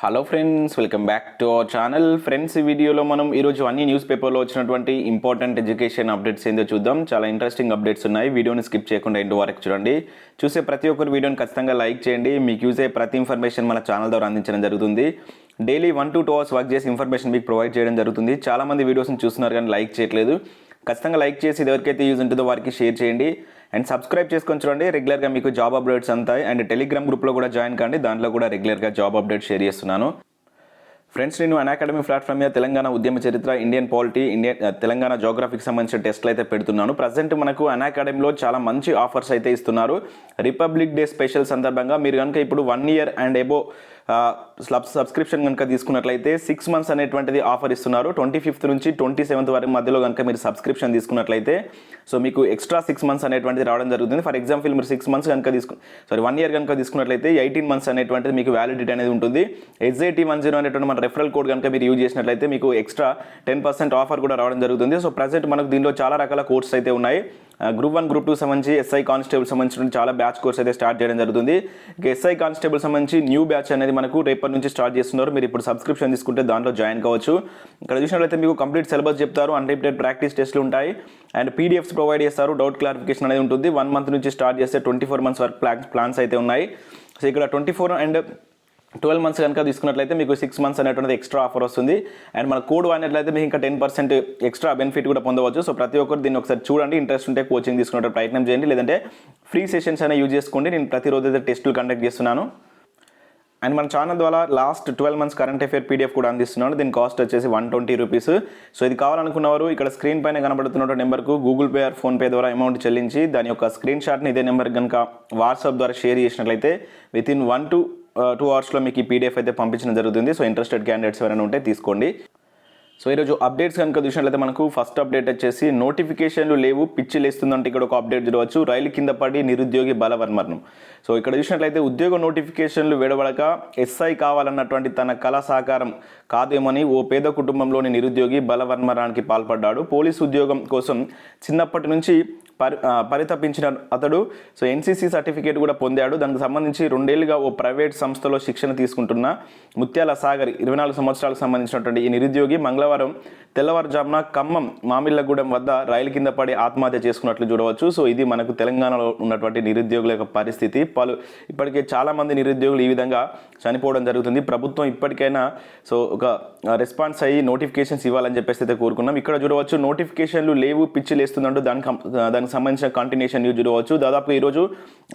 Hello friends, welcome back to our channel. Friends, ఈ వీడియోలో మనం ఈరోజు అన్ని న్యూస్ పేపర్లో వచ్చినటువంటి ఇంపార్టెంట్ ఎడ్యుకేషన్ అప్డేట్స్ ఏందో చూద్దాం. చాలా ఇంట్రెస్టింగ్ అప్డేట్స్ ఉన్నాయి. వీడియోని స్కిప్ చేయకుండా ఎండ్ వరకు చూడండి. చూసే ప్రతి ఒక్కరు వీడియోని ఖచ్చితంగా లైక్ చేయండి. మీకు యూజ్ అయ్యే ప్రతి ఇన్ఫర్మేషన్ మన ఛానల్ ద్వారా అందించడం జరుగుతుంది. డైలీ 1 to 2 hours వర్క్ చేసి ఇన్ఫర్మేషన్ మీకు ప్రొవైడ్ చేయడం జరుగుతుంది. చాలామంది వీడియోస్ని చూస్తున్నారు కానీ లైక్ చేయట్లేదు. ఖచ్చితంగా లైక్ చేసి ఇది ఎవరికైతే యూజ్ ఉంటుందో వారికి షేర్ చేయండి. అండ్ సబ్స్క్రైబ్ చేసుకొని చూడండి. రెగ్యులర్గా మీకు జాబ్ అప్డేట్స్ అంతాయి. అండ్ టెలిగ్రామ్ గ్రూప్లో కూడా జాయిన్ కండి. దాంట్లో కూడా రెగ్యులర్గా జాబ్ అప్డేట్ షేర్ చేస్తున్నాను. ఫ్రెండ్స్, నేను అకాడమీ ప్లాట్ఫామ్ మీద తెలంగాణ ఉద్యమ చరిత్ర, ఇండియన్ పాలిటీ, తెలంగాణ జోగ్రఫీకి సంబంధించిన టెస్ట్లు అయితే పెడుతున్నాను. ప్రజెంట్ మనకు అకాడమీలో చాలా మంచి ఆఫర్స్ అయితే ఇస్తున్నారు. రిపబ్లిక్ డే స్పెషల్ సందర్భంగా మీరు కనుక ఇప్పుడు 1 year అండ్ ఎబో సబ్స్క్రిప్షన్ కనుక తీసుకున్నట్లయితే 6 months అనేటువంటిది ఆఫర్ ఇస్తున్నారు. 25th నుంచి 27th వరకు మధ్యలో కనుక మీరు సబ్స్క్రిప్షన్ తీసుకున్నట్లయితే సో మీకు ఎక్స్ట్రా 6 months అనేటువంటిది రావడం జరుగుతుంది. ఫర్ ఎగ్జాంపుల్ మీరు 6 months కనుక 1 year కనుక తీసుకున్నట్లయితే 18 months అనేటువంటిది మీకు వ్యాలిడిటీ అనేది ఉంటుంది. SJT10 అనేటువంటి మన రెఫరల్ కోడ్ కనుక మీరు యూజ్ చేసినట్లయితే మీకు ఎక్స్ట్రా 10% ఆఫర్ కూడా రావడం జరుగుతుంది. సో ప్రజెంట్ మనకు దీనిలో చాలా రకాల కోర్స్ అయితే ఉన్నాయి. Group 1, Group 2 సంబంధించి SI కానిస్టేబుల్ సంబంధించిన చాలా బ్యాచ్ కోర్స్ అయితే స్టార్ట్ చేయడం జరుగుతుంది. ఇక SI కానిస్టేబుల్ సంబంధించి న్యూ బ్యాచ్ అనేది మనకు రేపటి నుంచి స్టార్ట్ చేస్తున్నారు. మీరు ఇప్పుడు సబ్స్క్రిప్షన్ తీసుకుంటే దాంట్లో జాయిన్ కావచ్చు. ఇక్కడ చూసినట్లయితే మీకు కంప్లీట్ సిలబస్ చెప్తారు, అన్రిపీటెడ్ ప్రాక్టీస్ టెస్ట్లు ఉంటాయి, అండ్ PDFs ప్రొవైడ్ చేస్తారు. డౌట్ క్లారిఫికేషన్ అనేది ఉంటుంది. 1 month నుంచి స్టార్ట్ చేస్తే 24 months వర్క్ ప్లాన్స్ అయితే ఉన్నాయి. సో ఇక్కడ 24 and 12 months కనుక తీసుకున్నట్లయితే మీకు 6 months అనేటువంటిది ఎక్స్ట్రా ఆఫర్ వస్తుంది. అండ్ మన కోడ్ వాడినట్లయితే మీకు ఇంకా 10% ఎక్స్ట్రా బెనిఫిట్ కూడా పొందవచ్చు. సో ప్రతి ఒక్కరు దీన్ని ఒకసారి చూడండి. ఇంట్రెస్ట్ ఉంటే కోచింగ్ తీసుకునే ప్రయత్నం చేయండి, లేదంటే ఫ్రీ సెషన్స్ అయినా యూజ్ చేసుకోండి. నేను ప్రతిరోజు అయితే టెస్టులు కండక్ట్ చేస్తున్నాను. అండ్ మన ఛానల్ ద్వారా last 12 months current affair PDF కూడా అందిస్తున్నాను. దీని కాస్ట్ వచ్చేసి 120 rupees. సో ఇది కావాలనుకున్నవారు ఇక్కడ స్క్రీన్ పైన కనబడుతున్న నెంబర్కు గూగుల్ పే ఆర్ ఫోన్పే ద్వారా అమౌంట్ చెల్లించి దాని యొక్క స్క్రీన్ షాట్ని ఇదే నెంబర్ కనుక వాట్సాప్ ద్వారా షేర్ చేసినట్లయితే వితిన్ 1 to 2 hours మీకు ఈ PDF అయితే పంపించడం జరుగుతుంది. సో ఇంట్రెస్టెడ్ క్యాండిడేట్స్ ఎవరైనా ఉంటే తీసుకోండి. సో ఈరోజు అప్డేట్స్ కనుక చూసినట్లయితే మనకు ఫస్ట్ అప్డేట్ వచ్చేసి నోటిఫికేషన్లు లేవు, పిచ్చి లేస్తుందంటే ఇక్కడ ఒక అప్డేట్ చూడవచ్చు. రైలు కింద పడి నిరుద్యోగి బలవన్మరణం. సో ఇక్కడ చూసినట్లయితే ఉద్యోగ నోటిఫికేషన్లు విడవడక SI కావాలన్నటువంటి తన కళ సాకారం కాదేమని ఓ పేద కుటుంబంలోని నిరుద్యోగి బలవన్మరణానికి పాల్పడ్డాడు. పోలీసు ఉద్యోగం కోసం చిన్నప్పటి నుంచి పరితపించిన అతడు సో NCC సర్టిఫికేట్ కూడా పొందాడు. దానికి సంబంధించి 2 ఏళ్లుగా ఓ ప్రైవేట్ సంస్థలో శిక్షణ తీసుకుంటున్న ముత్యాల సాగర్ 24 సంవత్సరాలకు సంబంధించినటువంటి ఈ నిరుద్యోగి మంగళవారం తెల్లవారుజామున ఖమ్మం మామిళ్ళగూడెం వద్ద రైలు కింద పడి ఆత్మహత్య చేసుకున్నట్లు చూడవచ్చు. సో ఇది మనకు తెలంగాణలో ఉన్నటువంటి నిరుద్యోగుల యొక్క పరిస్థితి. ఇప్పటికే చాలామంది నిరుద్యోగులు ఈ విధంగా చనిపోవడం జరుగుతుంది. ప్రభుత్వం ఇప్పటికైనా సో ఒక రెస్పాన్స్ అయ్యి నోటిఫికేషన్స్ ఇవ్వాలని చెప్పేసి అయితే కోరుకున్నాం. ఇక్కడ చూడవచ్చు నోటిఫికేషన్లు లేవు, పిచ్చి లేస్తుందంటూ దానికి సంబంధించిన కంటిన్యూషన్ న్యూస్ చూడవచ్చు. దాదాపు ఈరోజు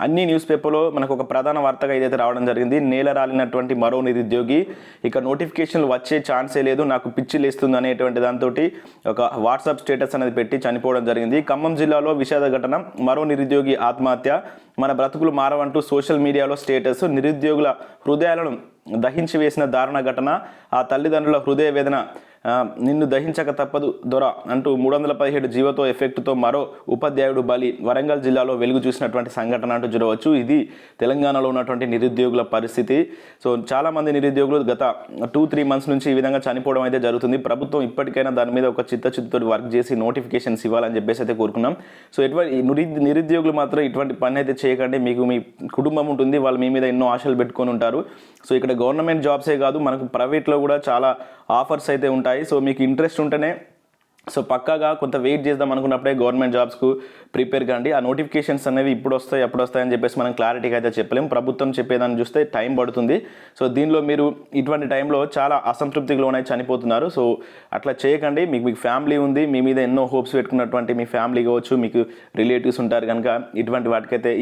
అన్ని న్యూస్ పేపర్లో మనకు ఒక ప్రధాన వార్తగా ఇదైతే రావడం జరిగింది. నేల రాలినటువంటి మరో నిరుద్యోగి ఇక నోటిఫికేషన్లు వచ్చే ఛాన్సే లేదు, నాకు పిచ్చి లేస్తుంది అనేటువంటి దాంతో ఒక వాట్సాప్ స్టేటస్ అనేది పెట్టి చనిపోవడం జరిగింది. ఖమ్మం జిల్లాలో విషాద ఘటన, మరో నిరుద్యోగి ఆత్మహత్య, మన బ్రతుకులు మారవంటూ సోషల్ మీడియాలో స్టేటస్, నిరుద్యోగుల హృదయాలను దహించి వేసిన దారుణ ఘటన, ఆ తల్లిదండ్రుల హృదయ వేదన, నిన్ను దహించక తప్పదు దొర అంటూ 317 జీవతో ఎఫెక్ట్తో మరో ఉపాధ్యాయుడు బలి, వరంగల్ జిల్లాలో వెలుగు చూసినటువంటి సంఘటన అంటూ చూడవచ్చు. ఇది తెలంగాణలో ఉన్నటువంటి నిరుద్యోగుల పరిస్థితి. సో చాలామంది నిరుద్యోగులు గత 2-3 months నుంచి ఈ విధంగా చనిపోవడం అయితే జరుగుతుంది. ప్రభుత్వం ఇప్పటికైనా దాని మీద ఒక చిత్తశుద్ధితో వర్క్ చేసి నోటిఫికేషన్స్ ఇవ్వాలని చెప్పేసి అయితే కోరుకున్నాం. సో నిరుద్యోగులు మాత్రం ఇటువంటి పని అయితే చేయకండి. మీకు మీ కుటుంబం ఉంటుంది, వాళ్ళు మీ మీద ఎన్నో ఆశలు పెట్టుకొని ఉంటారు. సో ఇక్కడ గవర్నమెంట్ జాబ్సే కాదు, మనకు ప్రైవేట్లో కూడా చాలా ఆఫర్స్ అయితే ఉంటాయి. సో మీకు ఇంట్రెస్ట్ ఉంటేనే సో పక్కాగా కొంత వెయిట్ చేద్దాం అనుకున్నప్పుడే గవర్నమెంట్ జాబ్స్కు ప్రిపేర్ కాండి. ఆ నోటిఫికేషన్స్ అనేవి ఇప్పుడు వస్తాయి అప్పుడు వస్తాయని చెప్పేసి మనం క్లారిటీగా అయితే చెప్పలేము. ప్రభుత్వం చెప్పేదాన్ని చూస్తే టైం పడుతుంది. సో దీనిలో మీరు ఇటువంటి టైంలో చాలా అసంతృప్తికి లోనై చనిపోతున్నారు. సో అట్లా చేయకండి. మీకు ఫ్యామిలీ ఉంది, మీ మీద ఎన్నో హోప్స్ పెట్టుకున్నటువంటి మీ ఫ్యామిలీ కావచ్చు, మీకు రిలేటివ్స్ ఉంటారు కనుక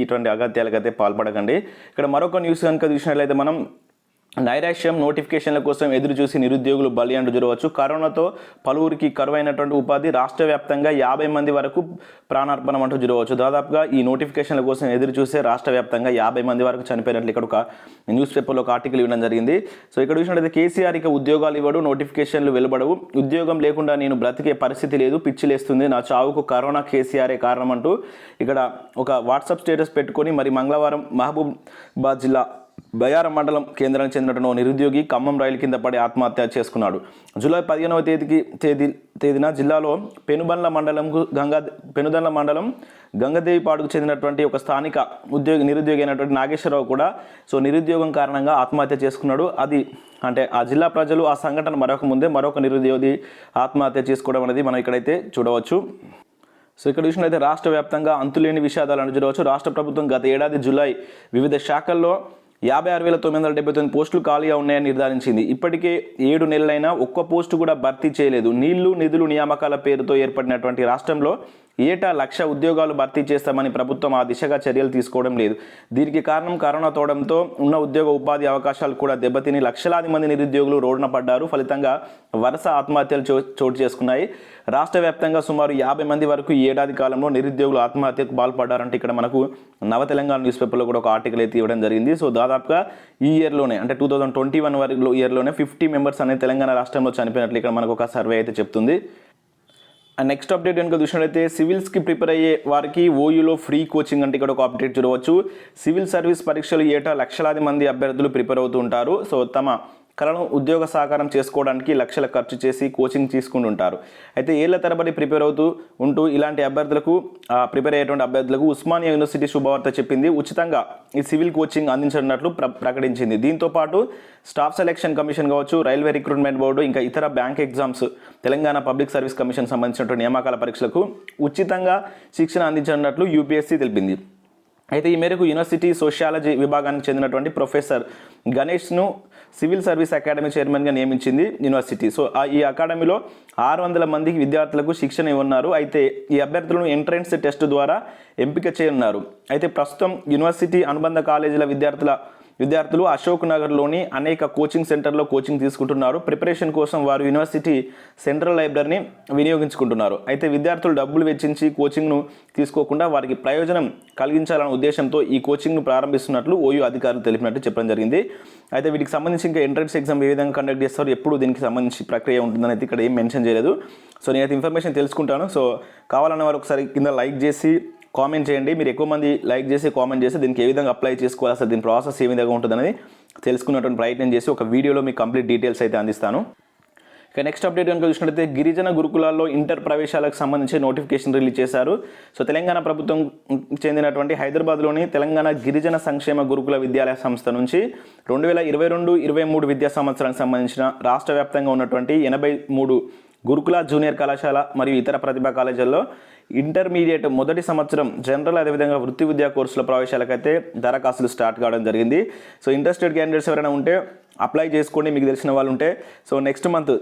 ఇటువంటి అగత్యాలకైతే పాల్పడకండి. ఇక్కడ మరొక న్యూస్ కనుక చూసినట్లయితే మనం నైరాశ్యం, నోటిఫికేషన్ల కోసం ఎదురు చూసి నిరుద్యోగులు బలి అంటూ చూడవచ్చు. కరోనాతో పలువురికి కరువైనటువంటి ఉపాధి, రాష్ట్ర వ్యాప్తంగా 50 మంది వరకు ప్రాణార్పణం అంటూ చూడవచ్చు. దాదాపుగా ఈ నోటిఫికేషన్ల కోసం ఎదురు చూసే రాష్ట్ర వ్యాప్తంగా 50 మంది వరకు చనిపోయినట్లు ఇక్కడ ఒక న్యూస్ పేపర్లో ఒక ఆర్టికల్ ఇవ్వడం జరిగింది. సో ఇక్కడ చూసినట్లయితే కేసీఆర్ ఇక ఉద్యోగాలు ఇవ్వడు, నోటిఫికేషన్లు వెలువడవు, ఉద్యోగం లేకుండా నేను బ్రతికే పరిస్థితి లేదు, పిచ్చిలేస్తుంది, నా చావుకు కరోనా కేసీఆరే కారణం అంటూ ఇక్కడ ఒక వాట్సాప్ స్టేటస్ పెట్టుకొని మరి మంగళవారం మహబూబాబాద్ జిల్లా బయారం మండలం కేంద్రానికి చెందినటువంటి ఓ నిరుద్యోగి ఖమ్మం రైలు కింద పడి ఆత్మహత్య చేసుకున్నాడు. జూలై 15వ తేదీన జిల్లాలో పెనుదండ్ల మండలం గంగదేవిపాడుకు చెందినటువంటి ఒక స్థానిక నిరుద్యోగి అయినటువంటి నాగేశ్వరరావు కూడా నిరుద్యోగం కారణంగా ఆత్మహత్య చేసుకున్నాడు. అది అంటే ఆ జిల్లా ప్రజలు ఆ సంఘటన మరొక నిరుద్యోగి ఆత్మహత్య చేసుకోవడం అనేది మనం ఇక్కడైతే చూడవచ్చు. ఇక్కడ చూసినట్లయితే రాష్ట్ర వ్యాప్తంగా అంతులేని విషాదాలను చూడవచ్చు. రాష్ట్ర ప్రభుత్వం గత ఏడాది జూలై వివిధ శాఖల్లో 56,979 పోస్టులు ఖాళీగా ఉన్నాయని నిర్ధారించింది. ఇప్పటికే 7 నెలలైనా ఒక్క పోస్టు కూడా భర్తీ చేయలేదు. నీళ్లు నిధులు నియామకాల పేరుతో ఏర్పడినటువంటి రాష్ట్రంలో ఏటా 1,00,000 ఉద్యోగాలు భర్తీ చేస్తామని ప్రభుత్వం ఆ దిశగా చర్యలు తీసుకోవడం లేదు. దీనికి కారణం కరోనా తోడంతో ఉన్న ఉద్యోగ ఉపాధి అవకాశాలు కూడా దెబ్బతిని లక్షలాది మంది నిరుద్యోగులు రోడ్డున పడ్డారు. ఫలితంగా వరుస ఆత్మహత్యలు చోటు చేసుకున్నాయి. రాష్ట్ర వ్యాప్తంగా సుమారు 50 మంది వరకు ఈ ఏడాది కాలంలో నిరుద్యోగులు ఆత్మహత్యకు పాల్పడ్డారంటే ఇక్కడ మనకు నవ తెలంగాణ న్యూస్ పేపర్లో కూడా ఒక ఆర్టికల్ అయితే ఇవ్వడం జరిగింది. దాదాపుగా ఈ ఇయర్లోనే అంటే 2021 వరకు ఇయర్లోనే 50 మెంబర్స్ అనేది తెలంగాణ రాష్ట్రంలో చనిపోయినట్లు ఇక్కడ మనకు ఒక సర్వే అయితే చెప్తుంది. నెక్స్ట్ అప్డేట్ కనుక చూసినట్లయితే సివిల్స్కి ప్రిపేర్ అయ్యే వారికి ఓయూలో ఫ్రీ కోచింగ్ అంటే ఇక్కడ ఒక అప్డేట్ చూడవచ్చు. సివిల్ సర్వీస్ పరీక్షలు ఏటా లక్షలాది మంది అభ్యర్థులు ప్రిపేర్ అవుతూ ఉంటారు. తమ కళను ఉద్యోగ సాకారం చేసుకోవడానికి లక్షల ఖర్చు చేసి కోచింగ్ తీసుకుంటుంటారు. అయితే ఏళ్ల తరబడి ప్రిపేర్ ఉంటూ ఇలాంటి ప్రిపేర్ అయ్యేటువంటి అభ్యర్థులకు ఉస్మానియా యూనివర్సిటీ శుభవార్త చెప్పింది. ఉచితంగా ఈ సివిల్ కోచింగ్ అందించనున్నట్లు ప్రకటించింది. దీంతోపాటు స్టాఫ్ సెలక్షన్ కమిషన్ కావచ్చు, రైల్వే రిక్రూట్మెంట్ బోర్డు, ఇంకా ఇతర bank exams, Telangana public service commission సంబంధించినటువంటి నియామకాల పరీక్షలకు ఉచితంగా శిక్షణ అందించనున్నట్లు యూపీఎస్సీ తెలిపింది. అయితే ఈ మేరకు యూనివర్సిటీ సోషియాలజీ విభాగానికి చెందినటువంటి ప్రొఫెసర్ గణేష్ను సివిల్ సర్వీస్ అకాడమీ చైర్మన్గా నియమించింది యూనివర్సిటీ. ఈ అకాడమీలో 600 మందికి విద్యార్థులకు శిక్షణ ఇవ్వనున్నారు. అయితే ఈ అభ్యర్థులను ఎంట్రన్స్ టెస్ట్ ద్వారా ఎంపిక చేయనున్నారు. అయితే ప్రస్తుతం యూనివర్సిటీ అనుబంధ కాలేజీల విద్యార్థులు అశోక్ నగర్లోని అనేక కోచింగ్ సెంటర్లో కోచింగ్ తీసుకుంటున్నారు. ప్రిపరేషన్ కోసం వారు యూనివర్సిటీ సెంట్రల్ లైబ్రరీని వినియోగించుకుంటున్నారు. అయితే విద్యార్థులు డబ్బులు వెచ్చించి కోచింగ్ను తీసుకోకుండా వారికి ప్రయోజనం కలిగించాలనే ఉద్దేశంతో ఈ కోచింగ్ను ప్రారంభిస్తున్నట్లు ఓయూ అధికారులు తెలిపినట్టు చెప్పడం జరిగింది. అయితే వీటికి సంబంధించి ఇంకా ఎంట్రన్స్ ఎగ్జామ్ ఏ విధంగా కండక్ట్ చేస్తారు, ఎప్పుడు దీనికి సంబంధించి ప్రక్రియ ఉంటుందని అయితే ఇక్కడ ఏం మెన్షన్ చేయలేదు. నేనైతే ఇన్ఫర్మేషన్ తెలుసుకుంటాను. కావాలన్న వారు ఒకసారి కింద లైక్ చేసి కామెంట్ చేయండి. మీరు ఎక్కువ మంది లైక్ చేసి కామెంట్ చేసి దీనికి ఏ విధంగా అప్లై చేసుకోవాలి, అసలు దీని ప్రాసెస్ ఏ విధంగా ఉంటుందని తెలుసుకున్నటువంటి ప్రయత్నం చేసి ఒక వీడియోలో మీకు కంప్లీట్ డీటెయిల్స్ అయితే అందిస్తాను. ఇక నెక్స్ట్ అప్డేట్ కనుక చూసినట్లయితే గిరిజన గురుకులాల్లో ఇంటర్ ప్రవేశాలకు సంబంధించి నోటిఫికేషన్ రిలీజ్ చేశారు. తెలంగాణ ప్రభుత్వం చెందినటువంటి హైదరాబాద్లోని తెలంగాణ గిరిజన సంక్షేమ గురుకుల విద్యాలయ సంస్థ నుంచి 2022-23 విద్యా సంవత్సరానికి సంబంధించిన రాష్ట్ర వ్యాప్తంగా ఉన్నటువంటి 83 గురుకుల జూనియర్ కళాశాల మరియు ఇతర ప్రతిభా కాలేజీల్లో ఇంటర్మీడియట్ మొదటి సంవత్సరం జనరల్ అదేవిధంగా వృత్తి విద్యా కోర్సుల ప్రవేశాలకైతే దరఖాస్తులు స్టార్ట్ కావడం జరిగింది. ఇంట్రెస్టెడ్ క్యాండిడేట్స్ ఎవరైనా ఉంటే అప్లై చేసుకోండి, మీకు తెలిసిన వాళ్ళు ఉంటే. నెక్స్ట్ మంత్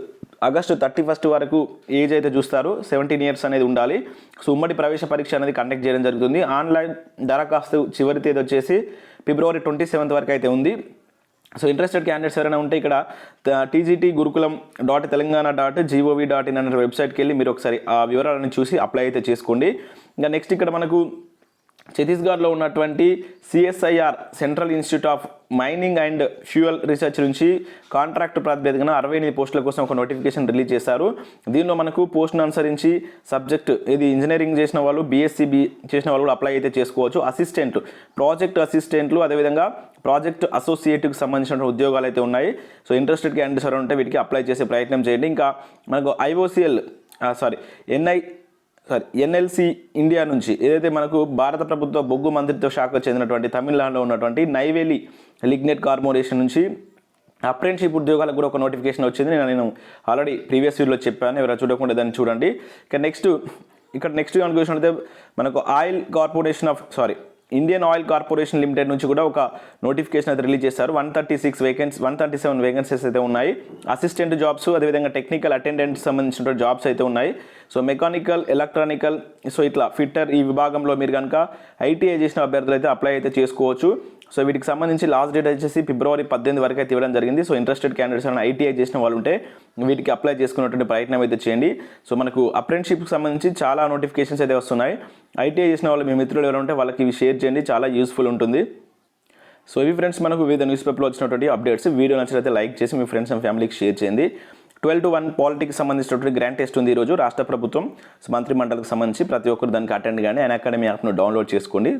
ఆగస్టు 31 వరకు ఏజ్ అయితే చూస్తారు, 17 ఇయర్స్ అనేది ఉండాలి. ఉమ్మడి ప్రవేశ పరీక్ష అనేది కండక్ట్ చేయడం జరుగుతుంది. ఆన్లైన్ దరఖాస్తు చివరి తేదీ వచ్చేసి ఫిబ్రవరి 27 వరకు అయితే ఉంది. ఇంట్రెస్టెడ్ క్యాండిడేట్స్ ఎవరైనా ఉంటే ఇక్కడ tgt.telangana.gov.in అనే వెబ్సైట్కి వెళ్ళి మీరు ఒకసారి ఆ వివరాలను చూసి అప్లై అయితే చేసుకోండి. ఇంకా నెక్స్ట్ ఇక్కడ మనకు ఛత్తీస్గఢ్లో ఉన్నటువంటి CSIR central institute of mining and fuel research నుంచి కాంట్రాక్ట్ ప్రాతిపదికన 68 పోస్టుల కోసం ఒక నోటిఫికేషన్ రిలీజ్ చేశారు. దీనిలో మనకు పోస్ట్ను అనుసరించి సబ్జెక్ట్ ఇంజనీరింగ్ చేసిన వాళ్ళు, బీఎస్సీ చేసిన వాళ్ళు కూడా అప్లై అయితే చేసుకోవచ్చు. అసిస్టెంట్, ప్రాజెక్ట్ అసిస్టెంట్లు, అదేవిధంగా ప్రాజెక్ట్ అసోసియేట్కి సంబంధించిన ఉద్యోగాలు అయితే ఉన్నాయి. ఇంట్రెస్టెడ్ క్యాండిడేట్స్ ఎవరైనా ఉంటే వీటికి అప్లై చేసే ప్రయత్నం చేయండి. ఇంకా మనకు ఎన్ఎల్సి ఇండియా నుంచి ఏదైతే మనకు భారత ప్రభుత్వ బొగ్గు మంత్రిత్వ శాఖకు చెందినటువంటి తమిళనాడులో ఉన్నటువంటి నైవేలి లిగ్నెట్ కార్పొరేషన్ నుంచి అప్రెంటిషిప్ ఉద్యోగాలకు కూడా ఒక నోటిఫికేషన్ వచ్చింది. నేను ఆల్రెడీ ప్రీవియస్ వీడియోలో చెప్పాను, ఎవరైనా చూడకుండా దాన్ని చూడండి. ఇక్కడ నెక్స్ట్ కనుక చూసినట్లయితే మనకు ఇండియన్ ఆయిల్ కార్పొరేషన్ లిమిటెడ్ నుంచి కూడా ఒక నోటిఫికేషన్ అయితే రిలీజ్ చేశారు. 137 వేకెన్సీస్ అయితే ఉన్నాయి. అసిస్టెంట్ జాబ్స్, అదేవిధంగా టెక్నికల్ అటెండెంట్ సంబంధించిన జాబ్స్ అయితే ఉన్నాయి. మెకానికల్, ఎలక్ట్రానికల్, ఇట్లా ఫిట్టర్ ఈ విభాగంలో మీరు కనుక ఐటీఐ చేసిన అభ్యర్థులు అయితే అప్లై అయితే చేసుకోవచ్చు. వీటికి సంబంధించి లాస్ట్ డేట్ వచ్చేసి ఫిబ్రవరి 18 వరకు అయితే ఇవ్వడం జరిగింది. ఇంట్రెస్టెడ్ క్యాండిడేట్స్ అయినా ఐటీఐ చేసిన వాళ్ళు ఉంటే వీటికి అప్లై చేసుకున్నటువంటి ప్రయత్నం అయితే చేయండి. మనకు అప్రెంటిషిప్కి సంబంధించి చాలా నోటిఫికేషన్స్ అయితే వస్తున్నాయి. ఐటీఐ చేసిన వాళ్ళు మీ మిత్రులు ఎవరు ఉంటే వాళ్ళకి ఇవి షేర్ చేయండి, చాలా యూస్ఫుల్ ఉంటుంది. ఇవి ఫ్రెండ్స్ మనకు వివిధ న్యూస్ పేపర్లో వచ్చినటువంటి అప్డేట్స్. వీడియో నచ్చినట్లయితే లైక్ చేసి మీ ఫ్రెండ్స్ అండ్ ఫ్యామిలీకి షేర్ చేయండి. 12 to 1 పాలిటిక్స్ సంబంధించినటువంటి గ్రాండ్ టెస్ట్ ఉంది ఈరోజు రాష్ట్ర ప్రభుత్వం మంత్రి మండలికి సంబంధించి. ప్రతి ఒక్కరు దానికి అటెండ్ కానీ అన్ అకాడమీ యాప్ను డౌన్లోడ్ చేసుకోండి.